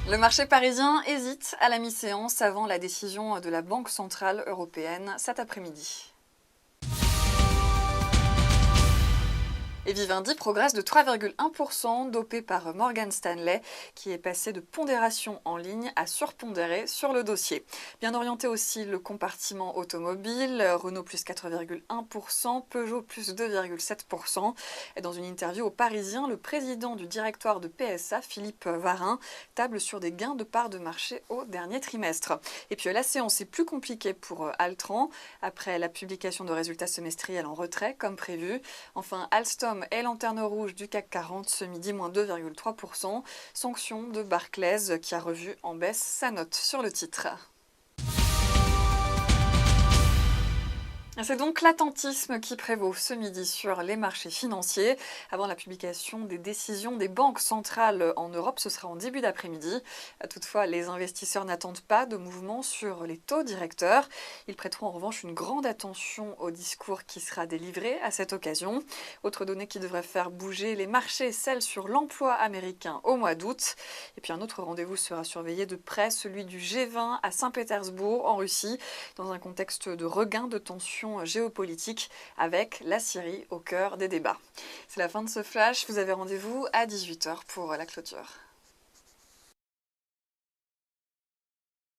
Le marché parisien hésite à la mi-séance avant la décision de la Banque centrale européenne cet après-midi. Et Vivendi progresse de 3,1%, dopé par Morgan Stanley, qui est passé de pondération en ligne à surpondéré sur le dossier. Bien orienté aussi le compartiment automobile, Renault plus 4,1%, Peugeot plus 2,7%. Et dans une interview au Parisien, le président du directoire de PSA, Philippe Varin, table sur des gains de part de marché au dernier trimestre. Et puis la séance est plus compliquée pour Altran, après la publication de résultats semestriels en retrait, comme prévu. Enfin, Alstom est lanterne rouge du CAC 40 ce midi, moins 2,3%. Sanction de Barclays qui a revu en baisse sa note sur le titre. C'est donc l'attentisme qui prévaut ce midi sur les marchés financiers. Avant la publication des décisions des banques centrales en Europe, ce sera en début d'après-midi. Toutefois, les investisseurs n'attendent pas de mouvement sur les taux directeurs. Ils prêteront en revanche une grande attention au discours qui sera délivré à cette occasion. Autre donnée qui devrait faire bouger les marchés, celle sur l'emploi américain au mois d'août. Et puis un autre rendez-vous sera surveillé de près, celui du G20 à Saint-Pétersbourg en Russie, dans un contexte de regain de tensions géopolitique avec la Syrie au cœur des débats. C'est la fin de ce flash, vous avez rendez-vous à 18h pour la clôture.